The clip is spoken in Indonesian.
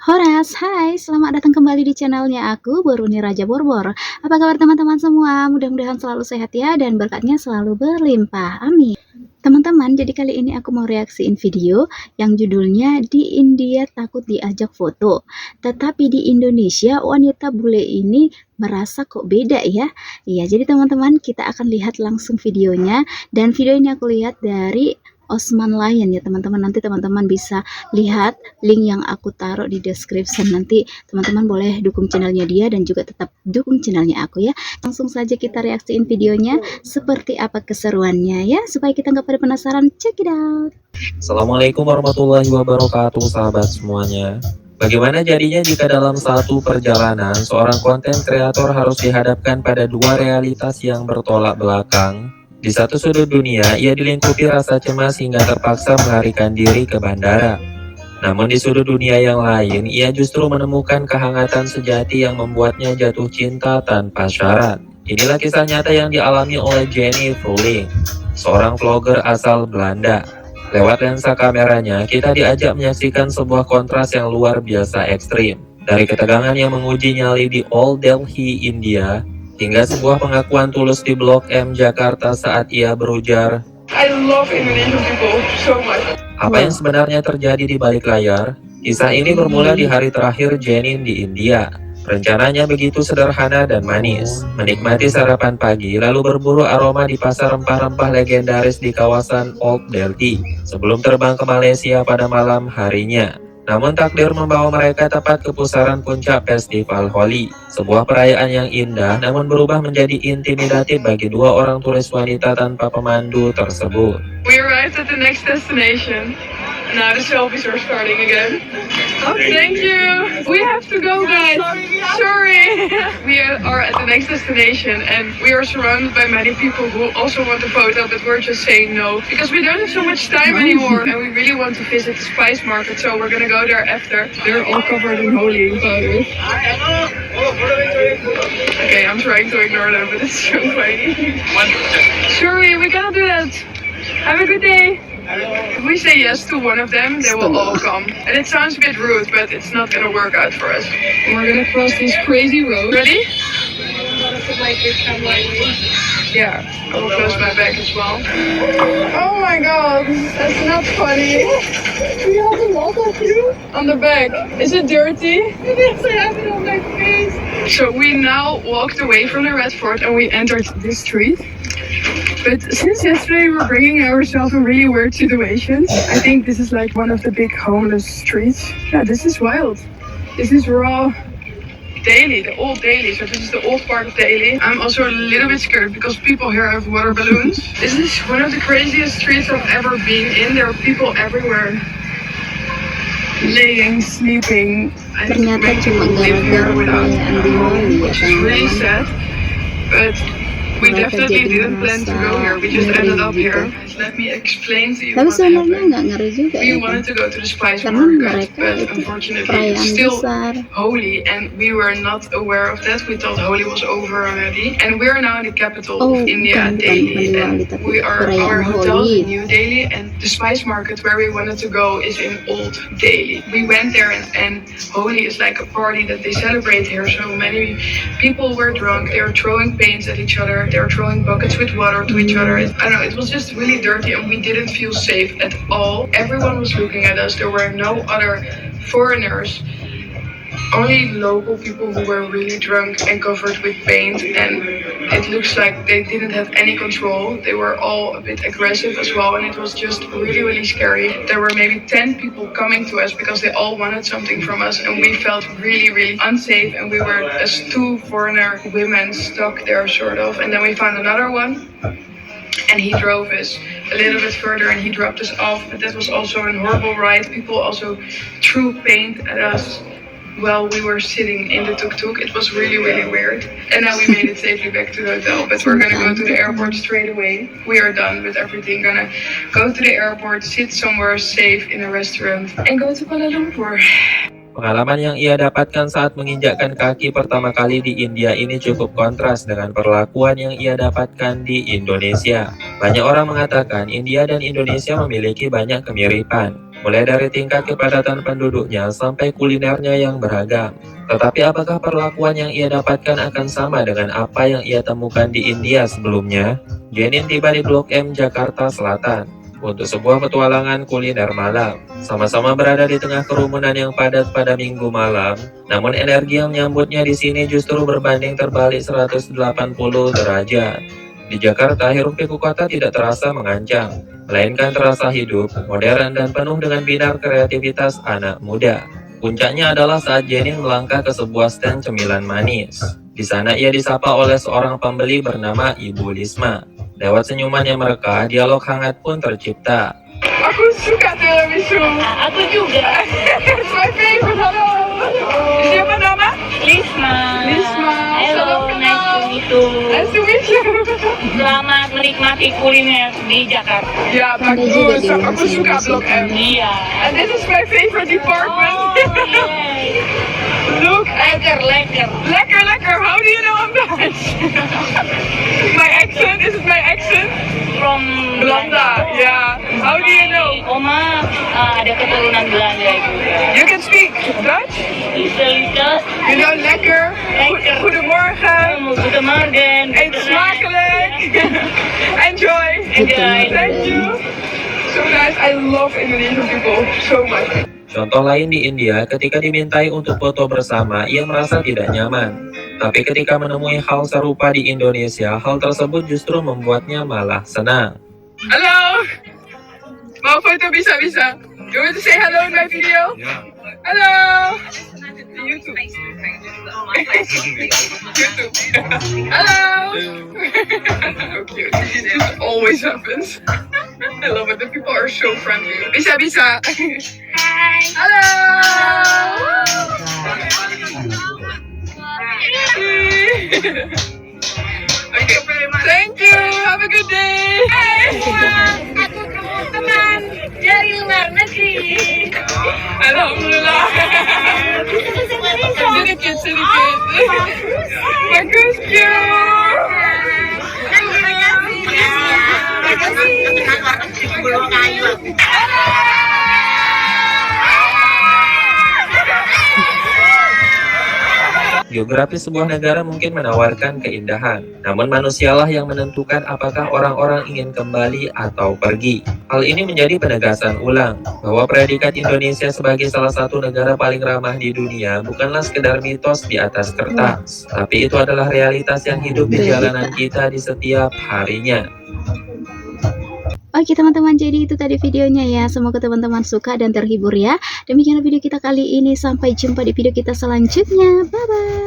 Horas, hai, selamat datang kembali di channelnya aku, Boruni Raja Borbor. Apa kabar teman-teman semua? Mudah-mudahan selalu sehat ya dan berkatnya selalu berlimpah. Amin. Teman-teman, jadi kali ini aku mau reaksiin video yang judulnya Di India Takut Diajak Foto. Tetapi di Indonesia wanita bule ini merasa kok beda ya. Iya, jadi teman-teman kita akan lihat langsung videonya dan video ini aku lihat dari Osman Lion ya teman-teman. Nanti teman-teman bisa lihat link yang aku taruh di description. Nanti teman-teman boleh dukung channelnya dia dan juga tetap dukung channelnya aku ya. Langsung saja kita reaksiin videonya seperti apa keseruannya ya, supaya kita nggak pada penasaran. Check it out. Assalamualaikum warahmatullahi wabarakatuh sahabat semuanya. Bagaimana jadinya jika dalam satu perjalanan seorang konten kreator harus dihadapkan pada dua realitas yang bertolak belakang? Di satu sudut dunia, ia dilingkupi rasa cemas hingga terpaksa melarikan diri ke bandara. Namun di sudut dunia yang lain, ia justru menemukan kehangatan sejati yang membuatnya jatuh cinta tanpa syarat. Inilah kisah nyata yang dialami oleh Jenny Fruling, seorang vlogger asal Belanda. Lewat lensa kameranya, kita diajak menyaksikan sebuah kontras yang luar biasa ekstrim. Dari ketegangan yang menguji nyali di Old Delhi, India, hingga sebuah pengakuan tulus di Blok M Jakarta saat ia berujar, I love Indonesian people so much. apa yang sebenarnya terjadi di balik layar? Kisah ini bermula di hari terakhir Jenin di India. Rencananya begitu sederhana dan manis, menikmati sarapan pagi lalu berburu aroma di pasar rempah-rempah legendaris di kawasan Old Delhi sebelum terbang ke Malaysia pada malam harinya. Namun takdir membawa mereka tepat ke pusaran puncak festival Holi, sebuah perayaan yang indah namun berubah menjadi intimidatif bagi dua orang turis wanita tanpa pemandu tersebut. We arrived at the next destination. Now the selfies are starting again. Oh, thank you. We have to go, guys. Sorry. We are at the next destination and we are surrounded by many people who also want a photo, but we're just saying no because we don't have so much time anymore and we really want to visit the spice market, so we're gonna go there after. They're all covered in holy flowers. Okay, I'm trying to ignore them, but it's so funny. Sorry, we cannot do that. Have a good day. If we say yes to one of them, they will all come. And it sounds a bit rude, but it's not gonna work out for us. We're gonna cross this crazy road. Ready? Yeah, I will close my back as well. Oh my god, that's not funny. We have a lot of you on the back. Is it dirty? Yes, I have it on my face. So we now walked away from the Red Fort and we entered this street. But since yesterday we're bringing ourselves in really weird situations. I think this is like one of the big homeless streets. Yeah, this is wild. This is raw Delhi, the old Delhi. So this is the old part of Delhi. I'm also a little bit scared because people here have water balloons. This is one of the craziest streets I've ever been in. There are people everywhere. Laying, sleeping. I think Ternyata many cuma people live here gara-gara without perayaan di food, Holi ya which is really teman-teman. sad. But we Mereka definitely jadi didn't plan to go here. We just merasa ended up ngeri here. gitu. Let me explain to you Tapi what sebenarnya happened. nggak ngeri juga We ya wanted kan? to go to the spice Karena market, mereka but itu unfortunately it's perayaan still besar. holy and we were not aware of that. We thought Holi was over already. And we're now in the capital Oh, of India, bukan Delhi. Diwali, And tapi we are perayaan our hotel Holi. in New Delhi and the spice market where we wanted to go is in Old Delhi. We went there and Holi is like a party that they celebrate here. So many people were drunk. They were throwing paints at each other. They were throwing buckets with water to each other. I don't know, it was just really dirty and we didn't feel safe at all. Everyone was looking at us. There were no other foreigners, only local people who were really drunk and covered with paint, and it looks like they didn't have any control. They were all a bit aggressive as well, and it was just really really scary. There were maybe 10 people coming to us because they all wanted something from us, and we felt really really unsafe, and we were as two foreigner women stuck there sort of. And then we found another one and he drove us a little bit further and he dropped us off, but that was also a horrible ride. People also threw paint at us while we were sitting in the tuk-tuk. It was really really weird, and now we made it safely back to the hotel, but we're gonna go to the airport straight away. We are done with everything, gonna go to the airport, sit somewhere safe in a restaurant and go to Kuala Lumpur. Pengalaman yang ia dapatkan saat menginjakkan kaki pertama kali di India ini cukup kontras dengan perlakuan yang ia dapatkan di Indonesia. Banyak orang mengatakan India dan Indonesia memiliki banyak kemiripan. mulai dari tingkat kepadatan penduduknya sampai kulinernya yang beragam. Tetapi apakah perlakuan yang ia dapatkan akan sama dengan apa yang ia temukan di India sebelumnya? Jenin tiba di Blok M, Jakarta Selatan untuk sebuah petualangan kuliner malam. Sama-sama berada di tengah kerumunan yang padat pada Minggu malam, namun energi yang menyambutnya di sini justru berbanding terbalik 180 derajat. Di Jakarta, hiruk-pikuk kota tidak terasa mengancam, melainkan terasa hidup, modern, dan penuh dengan binar kreativitas anak muda. Puncaknya adalah saat Jenin melangkah ke sebuah stand cemilan manis. Di sana ia disapa oleh seorang pembeli bernama Ibu Lisma. Lewat senyuman yang merekah, dialog hangat pun tercipta. Aku suka tiramisu. Aku juga. It's my favorite. Halo. Siapa nama? Lisma. Lisma. Hello, Salam nice to kenal. meet you. Nice to meet you. Selamat menikmati kuliner di Jakarta. Ya, Ada juga bagus. di Aku sini suka di Blok M. Iya. And this is my favorite department. Oh, yes. Look at Lekker, lekker. lekker, lekker. How do you know I'm Dutch? My accent. This is my accent. From Belanda. Yeah. How do you know? Oma ada keturunan Belanda juga. You can speak Dutch. Little. You know lekker. Lekker. Goedemorgen. Goedemorgen. Eet smakelijk. Enjoy. Enjoy. Thank you. So guys, I love Indonesian people so much. Contoh lain di India, ketika dimintai untuk foto bersama, ia merasa tidak nyaman. Tapi ketika menemui hal serupa di Indonesia, hal tersebut justru membuatnya malah senang. Hello. Mau foto bisa. You want to say hello in my video? Hello. YouTube. YouTube. Hello. Okay, this always happens. I love it. The people are so friendly. Bisa. Hai. Hello. Okay. Thank you. Have a good day. Aku teman dari luar negeri. Alhamdulillah. Sedikit. Bagus, Geografis sebuah negara mungkin menawarkan keindahan, namun manusialah yang menentukan apakah orang-orang ingin kembali atau pergi. Hal ini menjadi penegasan ulang bahwa predikat Indonesia sebagai salah satu negara paling ramah di dunia bukanlah sekedar mitos di atas kertas, tapi itu adalah realitas yang hidup di jalanan kita di setiap harinya. Oke teman-teman, jadi itu tadi videonya ya. Semoga teman-teman suka dan terhibur ya. Demikianlah video kita kali ini. Sampai jumpa di video kita selanjutnya. Bye-bye.